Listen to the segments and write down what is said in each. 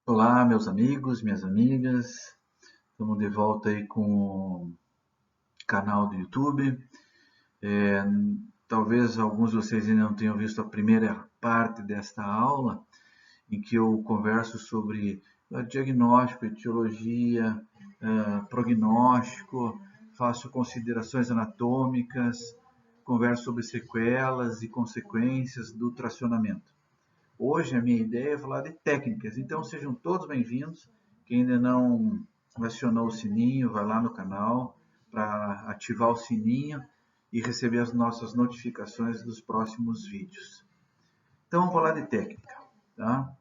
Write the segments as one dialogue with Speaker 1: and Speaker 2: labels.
Speaker 1: Olá, meus amigos, minhas amigas. Estamos de volta aí com o canal do YouTube. É, Talvez alguns de vocês ainda não tenham visto a primeira parte desta aula, em que eu converso sobre diagnóstico, etiologia, prognóstico, faço considerações anatômicas, converso sobre sequelas e consequências do tracionamento. Hoje a minha ideia é falar de técnicas, então sejam todos bem-vindos. Quem ainda não acionou o sininho, vai lá no canal para ativar o sininho e receber as nossas notificações dos próximos vídeos. Então vamos falar de técnica, tá?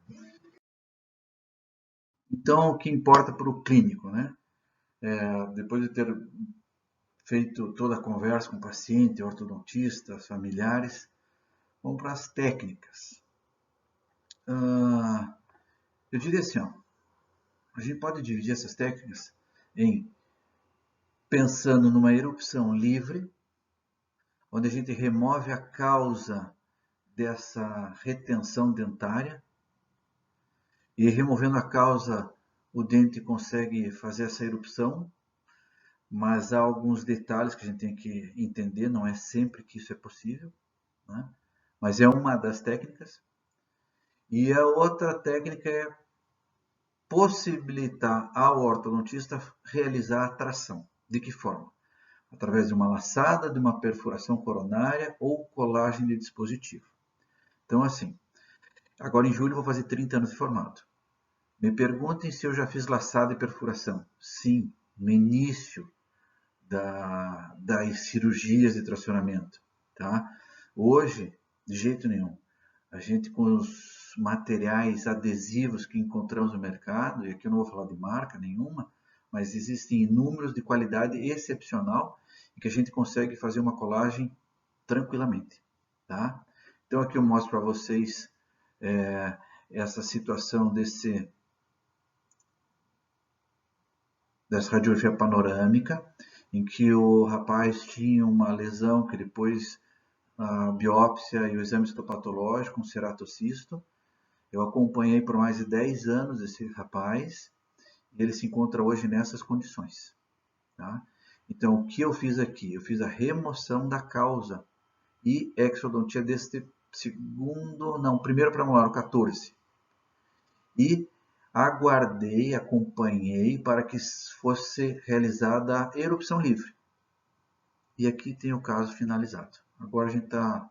Speaker 1: Então o que importa para o clínico, né? Depois de ter feito toda a conversa com o paciente, ortodontista, familiares, vamos para as técnicas. Eu diria assim, ó, a gente pode dividir essas técnicas em pensando numa erupção livre, onde a gente remove a causa dessa retenção dentária, e removendo a causa, o dente consegue fazer essa erupção, mas há alguns detalhes que a gente tem que entender, não é sempre que isso é possível, né? Mas é uma das técnicas. E a outra técnica é possibilitar ao ortodontista realizar a tração. De que forma? Através de uma laçada, de uma perfuração coronária ou colagem de dispositivo. Então, assim, agora em julho eu vou fazer 30 anos de formado. Me perguntem se eu já fiz laçada e perfuração. Sim, no início das cirurgias de tracionamento. Tá? Hoje, de jeito nenhum. A gente com os materiais adesivos que encontramos no mercado, e aqui eu não vou falar de marca nenhuma, mas existem inúmeros de qualidade excepcional e que a gente consegue fazer uma colagem tranquilamente. Tá? Então aqui eu mostro para vocês essa situação dessa radiografia panorâmica, em que o rapaz tinha uma lesão que depois a biópsia e o exame histopatológico, um ceratocisto. Eu acompanhei por mais de 10 anos esse rapaz e ele se encontra hoje nessas condições. Tá? Então, o que eu fiz aqui? Eu fiz a remoção da causa e exodontia deste primeiro premolar, o 14. E aguardei, acompanhei para que fosse realizada a erupção livre. E aqui tem o caso finalizado. Agora a gente está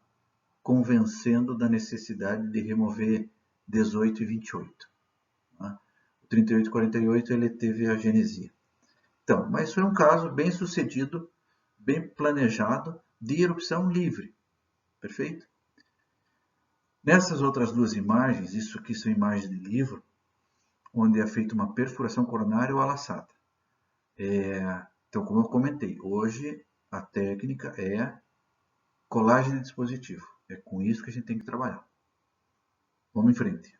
Speaker 1: convencendo da necessidade de remover 18 e 28. Né? O 38 e 48 ele teve a genesia. Então, mas foi um caso bem sucedido, bem planejado, de erupção livre. Perfeito? Nessas outras duas imagens, isso aqui são imagens de livro, onde é feita uma perfuração coronária ou alaçada. Então, como eu comentei, hoje a técnica é colagem de dispositivo. É com isso que a gente tem que trabalhar. Vamos em frente.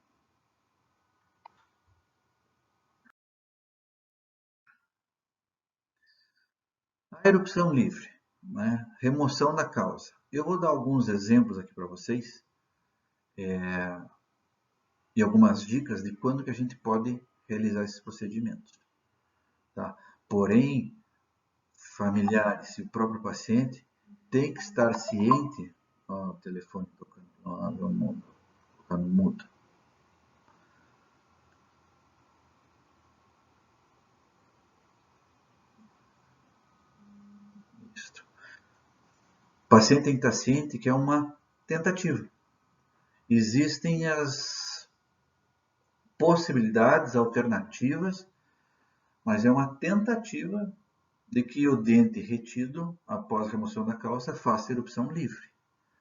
Speaker 1: A erupção livre, né? Remoção da causa. Eu vou dar alguns exemplos aqui para vocês e algumas dicas de quando que a gente pode realizar esses procedimentos. Tá? Porém, familiares e o próprio paciente tem que estar ciente. Ó, o telefone tocando. Ó, meu mundo. Tocar no mudo. Isso. O paciente tem que estar ciente que é uma tentativa. Existem as possibilidades alternativas, mas é uma tentativa de que o dente retido, após a remoção da causa, faça erupção livre.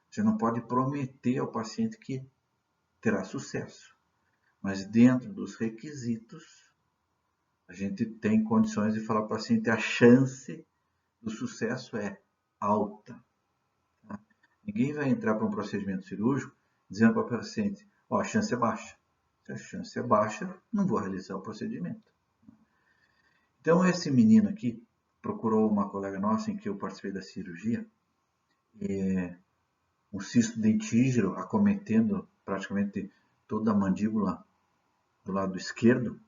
Speaker 1: Você não pode prometer ao paciente que terá sucesso, mas dentro dos requisitos, a gente tem condições de falar para o paciente a chance do sucesso é alta. Tá? Ninguém vai entrar para um procedimento cirúrgico dizendo para o paciente, ó, a chance é baixa. Se a chance é baixa, não vou realizar o procedimento. Então, esse menino aqui procurou uma colega nossa em que eu participei da cirurgia, um cisto dentígero acometendo praticamente toda a mandíbula do lado esquerdo,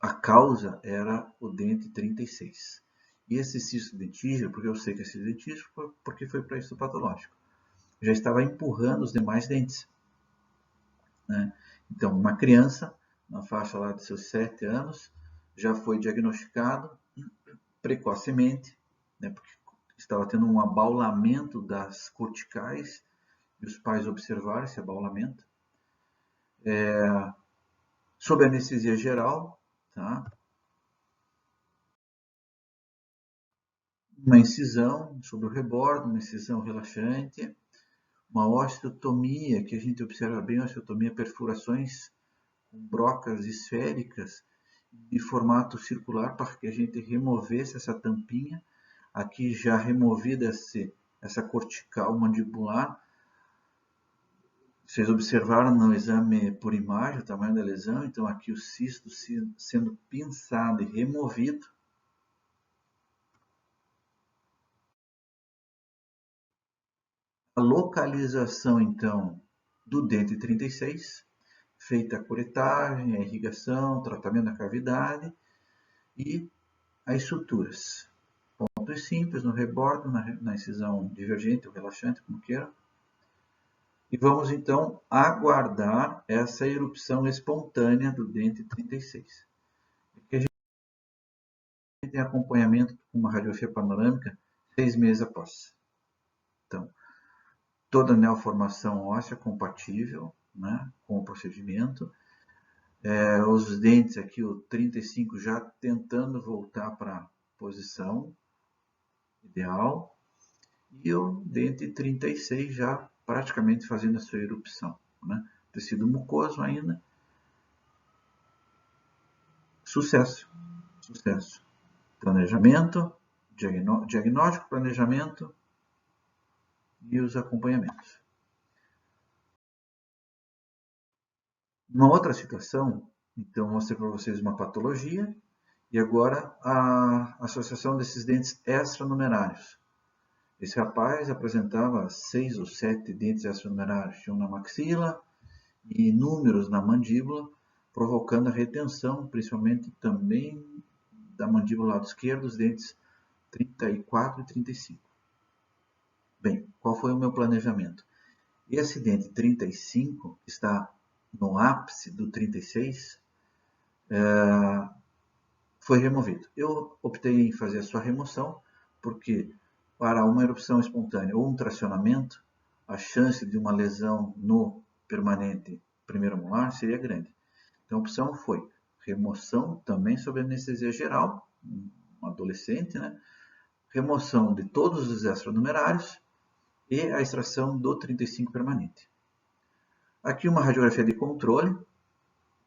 Speaker 1: a causa era o dente 36. E esse cisto dentígeno, porque eu sei que é cisto dentígeno, porque foi para isso patológico, já estava empurrando os demais dentes, né? Então, uma criança, na faixa lá de seus 7 anos, já foi diagnosticado precocemente, né, porque estava tendo um abaulamento das corticais, e os pais observaram esse abaulamento. Sob anestesia geral, tá? Uma incisão sobre o rebordo, uma incisão relaxante, uma osteotomia, que a gente observa bem a osteotomia, perfurações com brocas esféricas de formato circular para que a gente removesse essa tampinha. Aqui já removida essa cortical mandibular. Vocês observaram no exame por imagem o tamanho da lesão, então aqui o cisto sendo pinçado e removido. A localização, então, do dente 36, feita a curetagem, a irrigação, tratamento da cavidade e as suturas. Pontos simples no rebordo, na incisão divergente ou relaxante, como queira. E vamos então aguardar essa erupção espontânea do dente 36. Aqui a gente tem acompanhamento com uma radiografia panorâmica 6 meses após. Então, toda a neoformação óssea compatível, né, com o procedimento. Os dentes aqui, o 35 já tentando voltar para a posição ideal. E o dente 36 já praticamente fazendo a sua erupção, né? Tecido mucoso ainda. Sucesso, sucesso. Planejamento, diagnóstico, planejamento e os acompanhamentos. Uma outra situação, então mostrei para vocês uma patologia e agora a associação desses dentes extranumerários. Esse rapaz apresentava 6 ou 7 dentes extranumerários, tinha um na maxila e inúmeros na mandíbula, provocando a retenção, principalmente também da mandíbula lado esquerdo, os dentes 34 e 35. Bem, qual foi o meu planejamento? Esse dente 35, que está no ápice do 36, foi removido. Eu optei em fazer a sua remoção, porque para uma erupção espontânea ou um tracionamento, a chance de uma lesão no permanente primeiro molar seria grande. Então a opção foi remoção também sob anestesia geral, um adolescente, né? Remoção de todos os extranumerários e a extração do 35 permanente. Aqui uma radiografia de controle,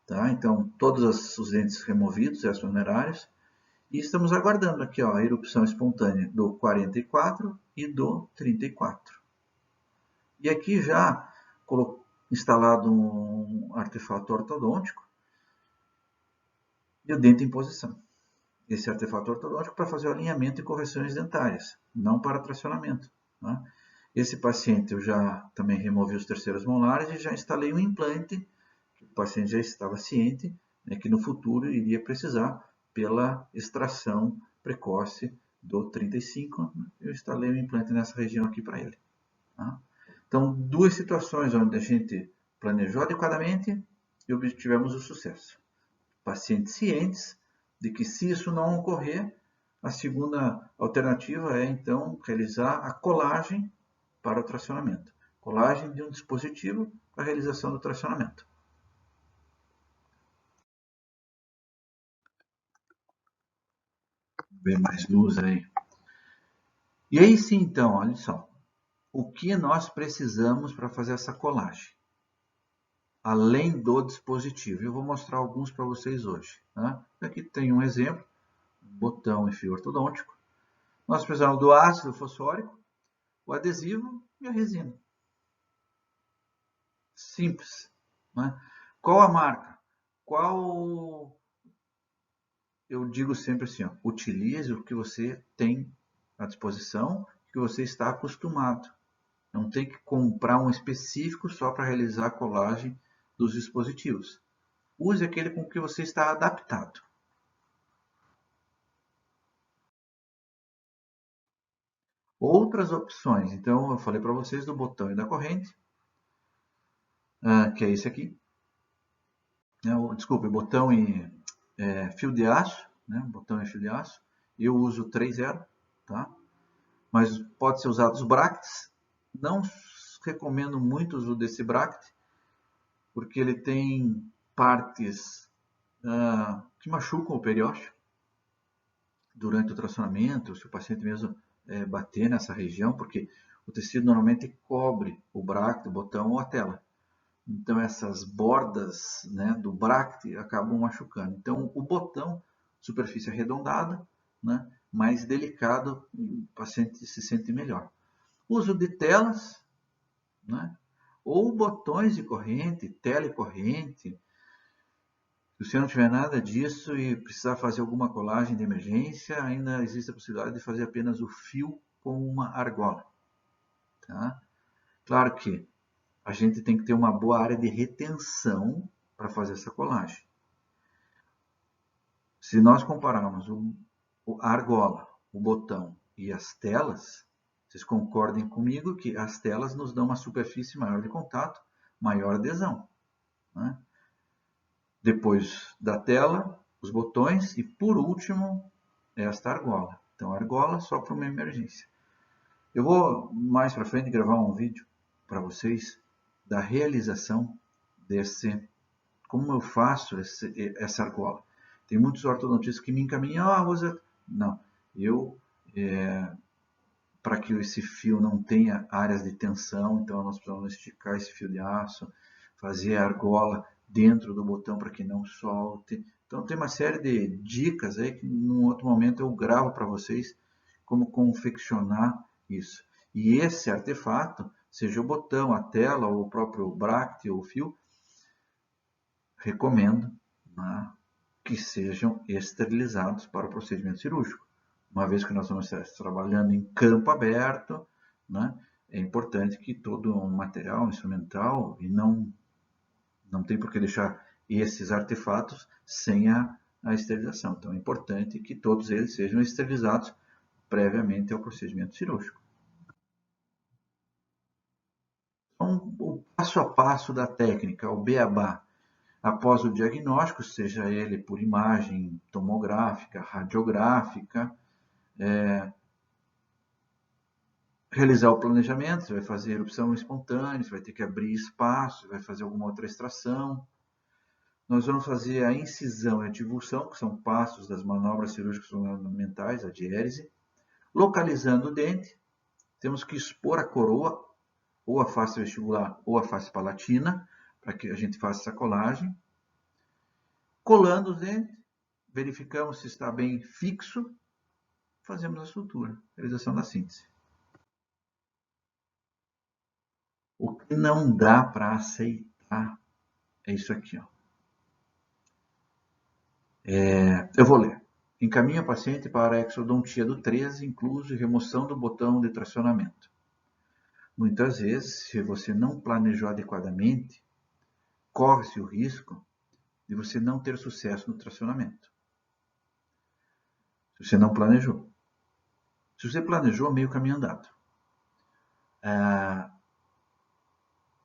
Speaker 1: tá? Então todos os dentes removidos, extranumerários, e estamos aguardando aqui ó, a erupção espontânea do 44 e do 34. E aqui já instalado um artefato ortodôntico e o dente em posição. Esse artefato ortodôntico para fazer o alinhamento e correções dentárias, não para tracionamento. Né? Esse paciente eu já também removi os terceiros molares e já instalei um implante, que o paciente já estava ciente, né, que no futuro iria precisar pela extração precoce do 35. Eu instalei um implante nessa região aqui para ele. Tá? Então, duas situações onde a gente planejou adequadamente e obtivemos o sucesso. Pacientes cientes de que se isso não ocorrer, a segunda alternativa é então realizar a colagem para o tracionamento. Colagem de um dispositivo para a realização do tracionamento. Ver mais luz aí. E aí sim, então, olha só. O que nós precisamos para fazer essa colagem? Além do dispositivo. Eu vou mostrar alguns para vocês hoje. Tá? Aqui tem um exemplo, um botão e fio ortodôntico. Nós precisamos do ácido fosfórico, o adesivo e a resina. Simples. Né? Qual a marca? Qual... Eu digo sempre assim, ó, utilize o que você tem à disposição, que você está acostumado. Não tem que comprar um específico só para realizar a colagem dos dispositivos. Use aquele com que você está adaptado. Outras opções. Então, eu falei para vocês do botão e da corrente, que é esse aqui. Desculpe, botão e fio de aço, né? Botão e fio de aço. Eu uso 3.0, tá? Mas pode ser usado os bracts. Não recomendo muito o uso desse bract, porque ele tem partes que machucam o periósteo durante o tracionamento, se o paciente mesmo bater nessa região, porque o tecido normalmente cobre o bract, o botão ou a tela. Então essas bordas, né, do bract acabam machucando. Então o botão, superfície arredondada, né, mais delicado, o paciente se sente melhor. Uso de telas, né, ou botões de corrente, telecorrente. Se você não tiver nada disso e precisar fazer alguma colagem de emergência, ainda existe a possibilidade de fazer apenas o fio com uma argola. Tá? Claro que a gente tem que ter uma boa área de retenção para fazer essa colagem. Se nós compararmos a argola, o botão e as telas, vocês concordem comigo que as telas nos dão uma superfície maior de contato, maior adesão, né? Depois da tela, os botões e, por último, esta argola. Então, a argola só para uma emergência. Eu vou, mais para frente, gravar um vídeo para vocês da realização desse, como eu faço essa argola. Tem muitos ortodontistas que me encaminham, você... Não, eu, para que esse fio não tenha áreas de tensão, então nós precisamos esticar esse fio de aço, fazer a argola dentro do botão para que não solte. Então tem uma série de dicas aí que num outro momento eu gravo para vocês como confeccionar isso. E esse artefato, seja o botão, a tela ou o próprio bract ou o fio, recomendo, né, que sejam esterilizados para o procedimento cirúrgico. Uma vez que nós vamos estar trabalhando em campo aberto, né, é importante que todo o material instrumental, e não tem por que deixar esses artefatos sem a esterilização. Então é importante que todos eles sejam esterilizados previamente ao procedimento cirúrgico. Então, o passo a passo da técnica, o beabá, após o diagnóstico, seja ele por imagem tomográfica, radiográfica, realizar o planejamento, você vai fazer erupção espontânea, você vai ter que abrir espaço, vai fazer alguma outra extração. Nós vamos fazer a incisão e a divulsão, que são passos das manobras cirúrgicas ornamentais, a diérese. Localizando o dente, temos que expor a coroa, ou a face vestibular, ou a face palatina, para que a gente faça essa colagem. Colando os dentes, verificamos se está bem fixo, fazemos a sutura, realização da síntese. O que não dá para aceitar é isso aqui, ó. Eu vou ler. Encaminha o paciente para a exodontia do 13, incluso remoção do botão de tracionamento. Muitas vezes, se você não planejou adequadamente, corre-se o risco de você não ter sucesso no tracionamento. Se você não planejou. Se você planejou, meio caminho andado.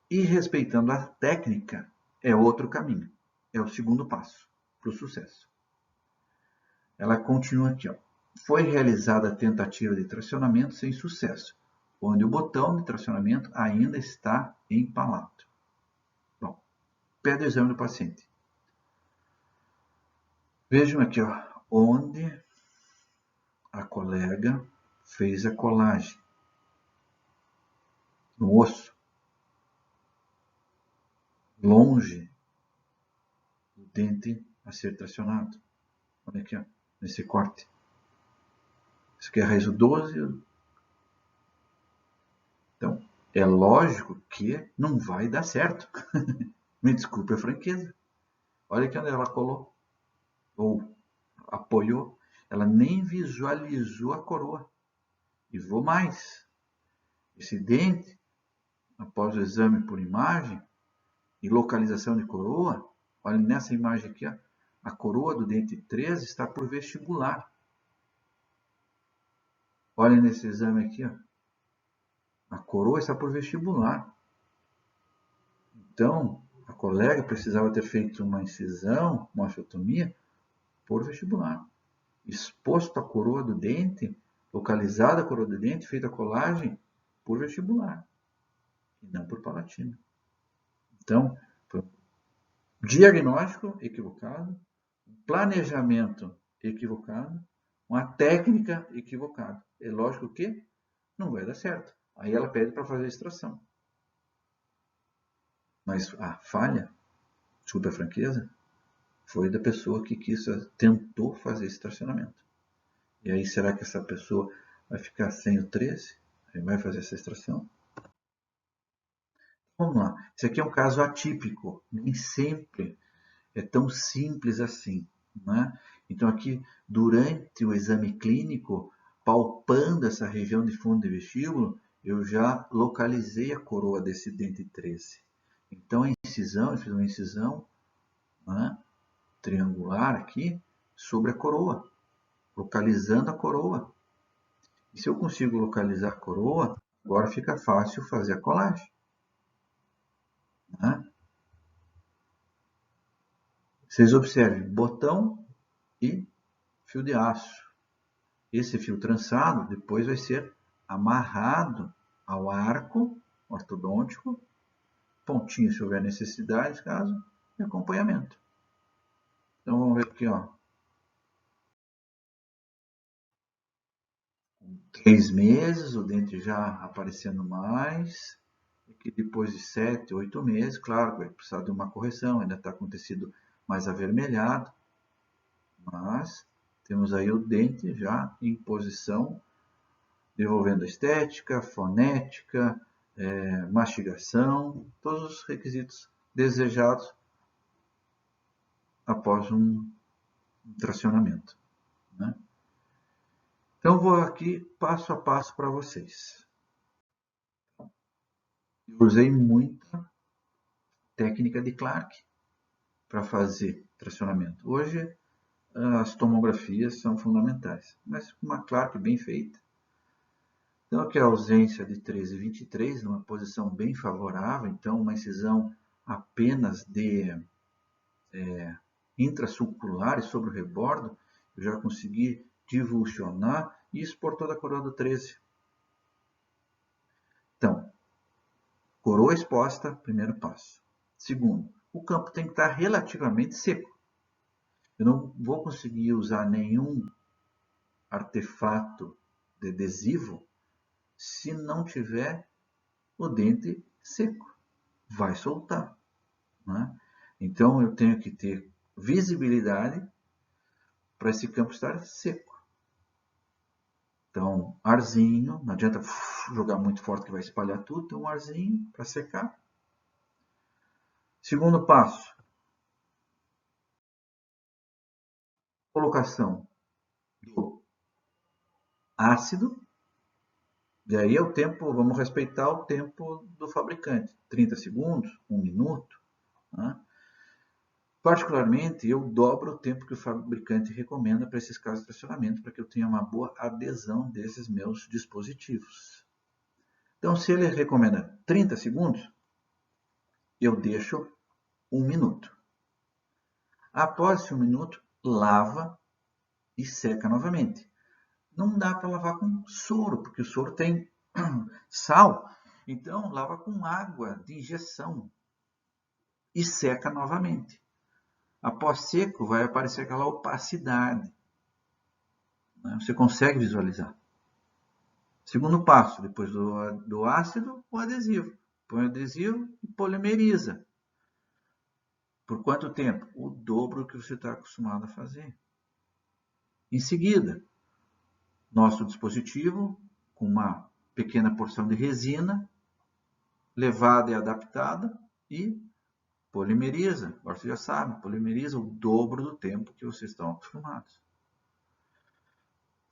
Speaker 1: E respeitando a técnica, é outro caminho. É o segundo passo para o sucesso. Ela continua aqui, ó. Foi realizada a tentativa de tracionamento sem sucesso, onde o botão de tracionamento ainda está empalado. Bom, pede o exame do paciente. Vejam aqui, ó, onde a colega fez a colagem. No osso. Longe do dente a ser tracionado. Olha aqui, ó, nesse corte. Isso aqui é a raiz 12. Então, é lógico que não vai dar certo. Me desculpe a franqueza. Olha aqui onde ela colou. Ou apoiou. Ela nem visualizou a coroa. E vou mais. Esse dente, após o exame por imagem, e localização de coroa, olha nessa imagem aqui, ó, a coroa do dente 13 está por vestibular. Olha nesse exame aqui, ó, a coroa está por vestibular. Então, a colega precisava ter feito uma incisão, uma osteotomia, por vestibular. Exposto a coroa do dente, localizada a coroa do dente, feita a colagem por vestibular, e não por palatina. Então, foi um diagnóstico equivocado, um planejamento equivocado, uma técnica equivocada. É lógico que não vai dar certo. Aí ela pede para fazer a extração. Mas a falha, desculpa a franqueza, foi da pessoa que tentou fazer esse tracionamento. E aí, será que essa pessoa vai ficar sem o 13? Aí vai fazer essa extração? Vamos lá. Esse aqui é um caso atípico. Nem sempre é tão simples assim, né? Então, aqui, durante o exame clínico, palpando essa região de fundo de vestíbulo, eu já localizei a coroa desse dente 13. Então, a incisão, eu fiz uma incisão, né, triangular aqui sobre a coroa, localizando a coroa. E se eu consigo localizar a coroa, agora fica fácil fazer a colagem, né? Vocês observem, botão e fio de aço. Esse fio trançado depois vai ser amarrado ao arco ortodôntico, pontinho se houver necessidade, caso, e acompanhamento. Então vamos ver aqui, ó. 3 meses, o dente já aparecendo mais, e que depois de 7, 8 meses, claro, vai precisar de uma correção, ainda está com tecido mais avermelhado, mas temos aí o dente já em posição, desenvolvendo estética, fonética, mastigação, todos os requisitos desejados após um tracionamento, né? Então, vou aqui passo a passo para vocês. Eu usei muita técnica de Clark para fazer tracionamento. Hoje, as tomografias são fundamentais, mas uma Clark bem feita. Então, aqui a ausência de 13 e 23, numa posição bem favorável, então uma incisão apenas de intrasulcular e sobre o rebordo, eu já consegui divulsionar e expor toda a coroa do 13. Então, coroa exposta, primeiro passo. Segundo, o campo tem que estar relativamente seco. Eu não vou conseguir usar nenhum artefato de adesivo se não tiver o dente seco. Vai soltar, né? Então, eu tenho que ter visibilidade para esse campo estar seco. Então, arzinho, não adianta jogar muito forte que vai espalhar tudo, então um arzinho para secar. Segundo passo, colocação do ácido, e aí é o tempo, vamos respeitar o tempo do fabricante, 30 segundos, 1 minuto, né? Particularmente, eu dobro o tempo que o fabricante recomenda para esses casos de tracionamento, para que eu tenha uma boa adesão desses meus dispositivos. Então, se ele recomenda 30 segundos, eu deixo 1 minuto. Após esse 1 minuto, lava e seca novamente. Não dá para lavar com soro, porque o soro tem sal. Então, lava com água de injeção e seca novamente. Após seco, vai aparecer aquela opacidade, né? Você consegue visualizar. Segundo passo, depois do ácido, o adesivo. Põe o adesivo e polimeriza. Por quanto tempo? O dobro que você está acostumado a fazer. Em seguida, nosso dispositivo, com uma pequena porção de resina, levada e adaptada, e polimeriza. Agora você já sabe, polimeriza o dobro do tempo que vocês estão acostumados.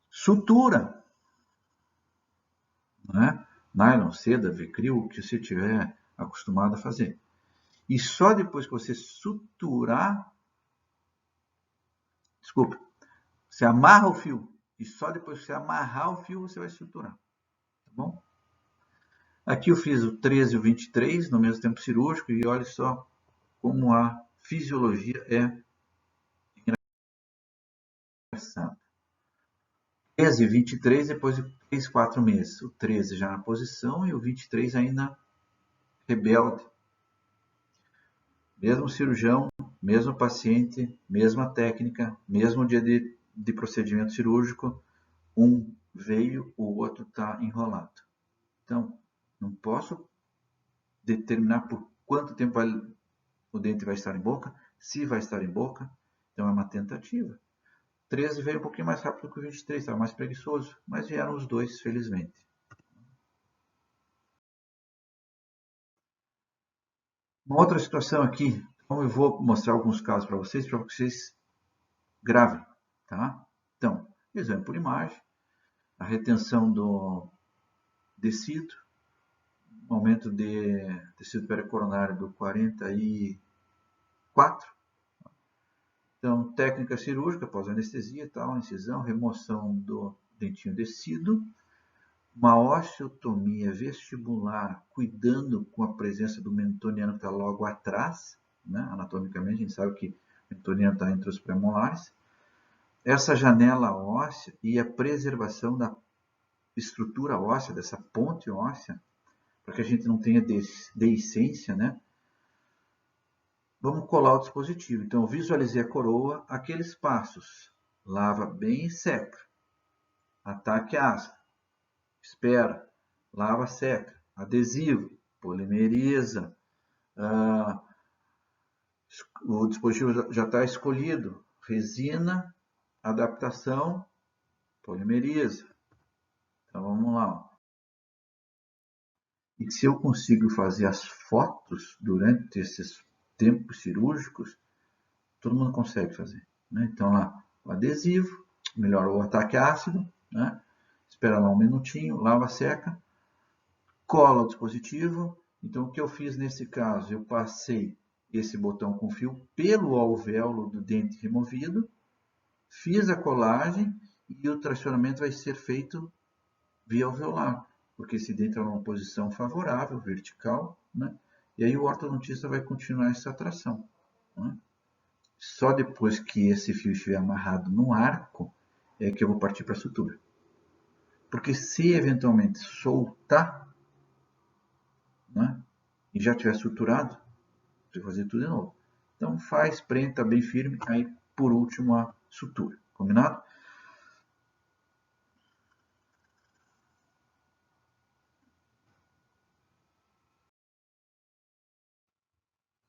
Speaker 1: Sutura, né? Nylon, seda, Vicryl, o que você estiver acostumado a fazer. E só depois que você suturar, desculpa, você amarra o fio. E só depois que você amarrar o fio, você vai suturar. Tá bom? Aqui eu fiz o 13 e o 23 no mesmo tempo cirúrgico e olha só como a fisiologia é engraçada. 13 e 23 depois de 3, 4 meses. O 13 já na posição e o 23 ainda rebelde. Mesmo cirurgião, mesmo paciente, mesma técnica, mesmo dia de procedimento cirúrgico, um veio, o outro está enrolado. Então, não posso determinar por quanto tempo o dente vai estar em boca, se vai estar em boca, então é uma tentativa. 13 veio um pouquinho mais rápido que o 23, estava mais preguiçoso, mas vieram os dois, felizmente. Uma outra situação aqui, então eu vou mostrar alguns casos para vocês gravem, tá? Então, exame por imagem, a retenção do tecido, aumento de tecido pericoronário do 44. Então, técnica cirúrgica, pós-anestesia, tal, incisão, remoção do dentinho descido, uma osteotomia vestibular, cuidando com a presença do mentoniano que está logo atrás, né? Anatomicamente, a gente sabe que o mentoniano está entre os premolares. Essa janela óssea e a preservação da estrutura óssea, dessa ponte óssea, para que a gente não tenha deiscência, né? Vamos colar o dispositivo. Então, eu visualizei a coroa, aqueles passos. Lava bem e seca. Ataque ácido. Espera. Lava, seca. Adesivo. Polimeriza. O dispositivo já está escolhido. Resina. Adaptação. Polimeriza. Então, vamos lá. E se eu consigo fazer as fotos durante esses tempos cirúrgicos, todo mundo consegue fazer. Né? Então, lá, o adesivo, melhora o ataque ácido, né? Espera lá um minutinho, lava, seca, cola o dispositivo. Então, o que eu fiz nesse caso? Eu passei esse botão com fio pelo alvéolo do dente removido, fiz a colagem e o tracionamento vai ser feito via alveolar, porque esse dente é numa posição favorável, vertical, né? E aí o ortodontista vai continuar essa tração. Né? Só depois que esse fio estiver amarrado no arco é que eu vou partir para a sutura. Porque se eventualmente soltar, né, e já tiver suturado, você vai fazer tudo de novo. Então faz, prende, tá bem firme, aí por último a sutura. Combinado?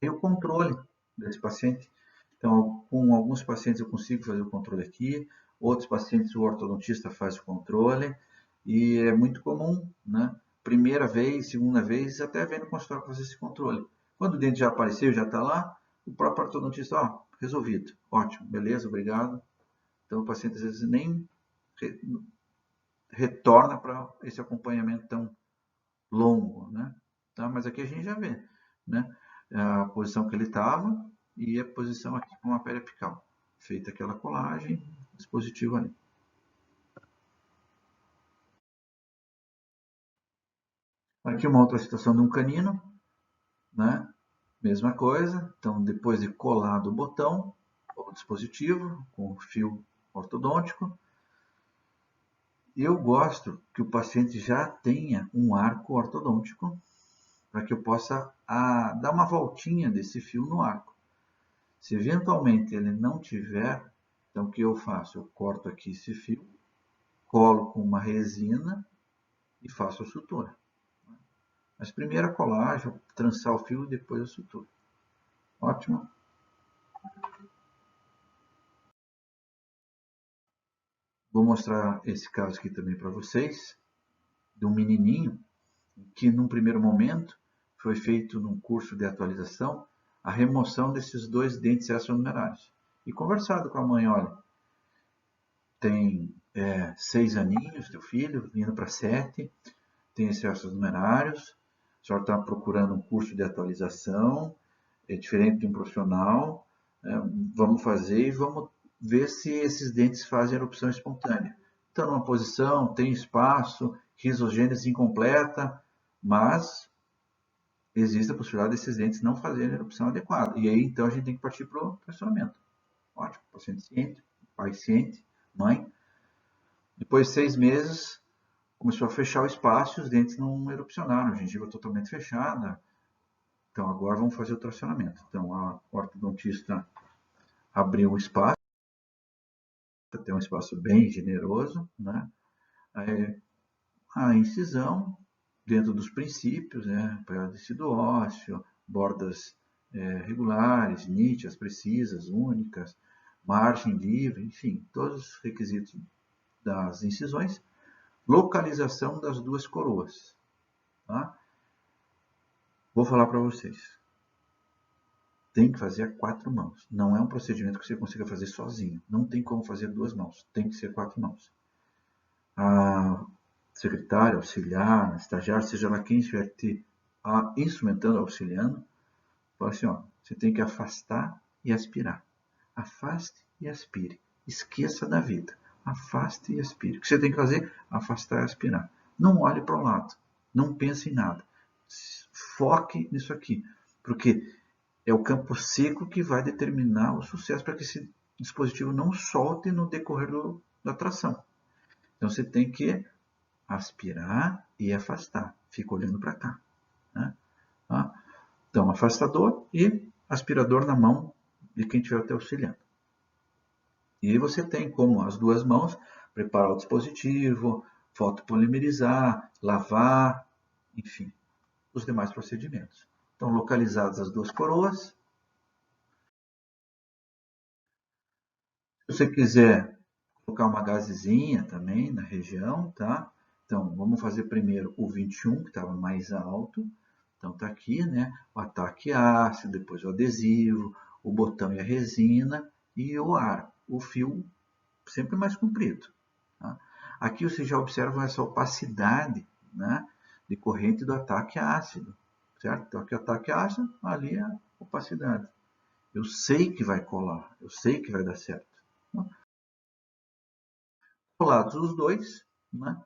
Speaker 1: E o controle desse paciente. Então, com alguns pacientes eu consigo fazer o controle aqui, outros pacientes o ortodontista faz o controle, e é muito comum, né? Primeira vez, segunda vez, até vem no consultório fazer esse controle. Quando o dente já apareceu, já está lá, o próprio ortodontista, ó, resolvido, ótimo, beleza, obrigado. Então, o paciente às vezes nem retorna para esse acompanhamento tão longo, né? Tá? Mas aqui a gente já vê, né? A posição que ele estava e a posição aqui com a pele apical. Feita aquela colagem, dispositivo ali. Aqui uma outra situação de um canino, né? Mesma coisa. Então, depois de colado o botão, o dispositivo com o fio ortodôntico, eu gosto que o paciente já tenha um arco ortodôntico para que eu possa dar uma voltinha desse fio no arco. Se eventualmente ele não tiver, então o que eu faço? Eu corto aqui esse fio, colo com uma resina e faço a sutura. Mas primeiro a colagem, trançar o fio e depois a sutura. Ótimo. Vou mostrar esse caso aqui também para vocês, de um menininho que num primeiro momento foi feito num curso de atualização a remoção desses dois dentes extranumerários. E conversado com a mãe, olha, tem 6 aninhos, teu filho, indo para 7, tem excessos numerários, a senhora está procurando um curso de atualização, é diferente de um profissional, vamos fazer e vamos ver se esses dentes fazem erupção espontânea. Estão numa posição, tem espaço, risogênese incompleta, mas existe a possibilidade desses dentes não fazerem erupção adequada. E aí, então, a gente tem que partir para o tracionamento. Ótimo, paciente ciente, pai ciente, mãe. Depois de 6 meses, começou a fechar o espaço e os dentes não erupcionaram, a gengiva totalmente fechada. Então, agora vamos fazer o tracionamento. Então, a ortodontista abriu um espaço, tem um espaço bem generoso, né? Aí, a incisão, dentro dos princípios, né? Tecido ósseo, bordas regulares, nítidas, precisas, únicas, margem livre, enfim, todos os requisitos das incisões. Localização das duas coroas. Tá? Vou falar para vocês. Tem que fazer a 4 mãos. Não é um procedimento que você consiga fazer sozinho. Não tem como fazer 2 mãos. Tem que ser 4 mãos. A secretária, auxiliar, estagiário, seja lá quem estiver te instrumentando, auxiliando, fala assim, ó, você tem que afastar e aspirar. Afaste e aspire. Esqueça da vida. Afaste e aspire. O que você tem que fazer? Afastar e aspirar. Não olhe para o lado. Não pense em nada. Foque nisso aqui. Porque é o campo seco que vai determinar o sucesso para que esse dispositivo não solte no decorrer da tração. Então você tem que aspirar e afastar. Fica olhando para cá. Né? Então, afastador e aspirador na mão de quem estiver te auxiliando. E você tem como as 2 mãos preparar o dispositivo, fotopolimerizar, lavar, enfim, os demais procedimentos. Então, localizadas as 2 coroas. Se você quiser colocar uma gazezinha também na região, tá? Então, vamos fazer primeiro o 21, que estava mais alto. Então, tá aqui, né? O ataque ácido, depois o adesivo, o botão e a resina e o ar, o fio sempre mais comprido. Tá? Aqui vocês já observam essa opacidade, né? Decorrente do ataque ácido, certo? Então, aqui o ataque ácido, ali a opacidade. Eu sei que vai colar, eu sei que vai dar certo. Então, colados os dois, né?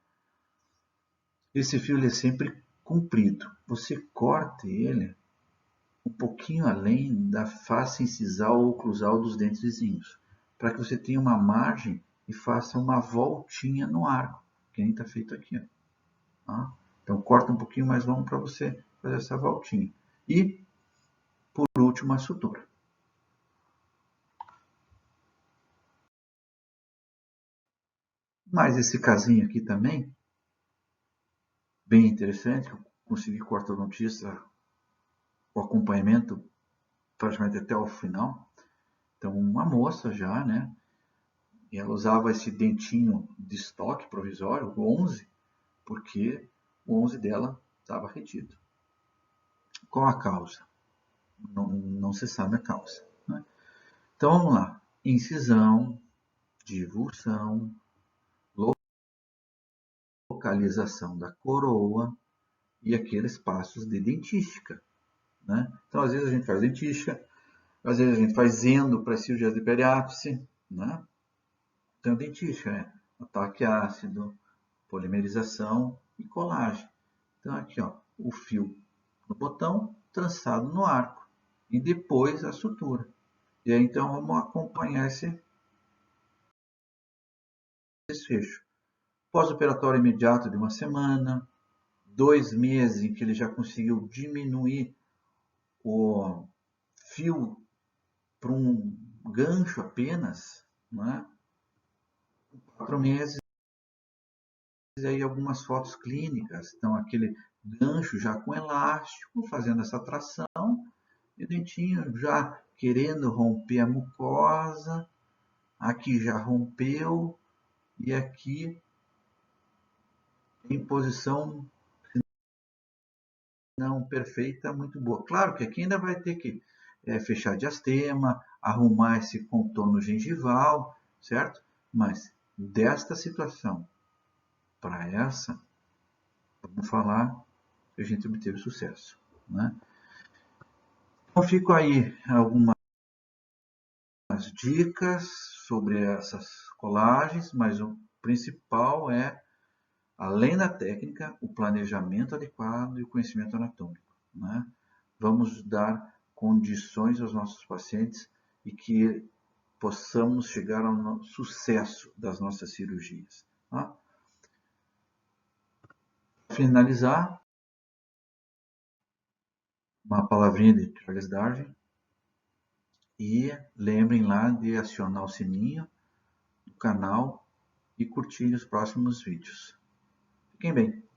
Speaker 1: Esse fio ele é sempre comprido. Você corta ele um pouquinho além da face incisal ou oclusal dos dentes vizinhos, para que você tenha uma margem e faça uma voltinha no arco, que nem está feito aqui. Ó. Tá? Então corta um pouquinho mais longo para você fazer essa voltinha. E, por último, a sutura. Mas esse casinho aqui também, bem interessante, eu consegui com o ortodontista o acompanhamento praticamente até o final. Então, uma moça já, né? E ela usava esse dentinho de estoque provisório, o 11, porque o 11 dela estava retido. Qual a causa? Não se sabe a causa. Né? Então, vamos lá. Incisão, divulsão, localização da coroa e aqueles passos de dentística. Né? Então, às vezes a gente faz dentística, às vezes a gente faz endo para cirurgias de periápice. Né? Então, dentística é ataque ácido, polimerização e colagem. Então, aqui, ó, o fio no botão, trançado no arco. E depois a sutura. E aí, então, vamos acompanhar esse desfecho. Pós-operatório imediato de uma semana, 2 meses em que ele já conseguiu diminuir o fio para um gancho apenas, né? 4 meses, e aí algumas fotos clínicas. Então, aquele gancho já com elástico, fazendo essa tração, e o dentinho já querendo romper a mucosa, aqui já rompeu, e aqui em posição não perfeita, muito boa. Claro que aqui ainda vai ter que fechar diastema, arrumar esse contorno gengival, certo? Mas desta situação para essa, vamos falar que a gente obteve sucesso. Né? Então, fico aí algumas dicas sobre essas colagens, mas o principal é, além da técnica, o planejamento adequado e o conhecimento anatômico, né? Vamos dar condições aos nossos pacientes e que possamos chegar ao sucesso das nossas cirurgias. Tá? Para finalizar, uma palavrinha de Charles Darwin, e lembrem lá de acionar o sininho do canal e curtir os próximos vídeos. Fiquem bem!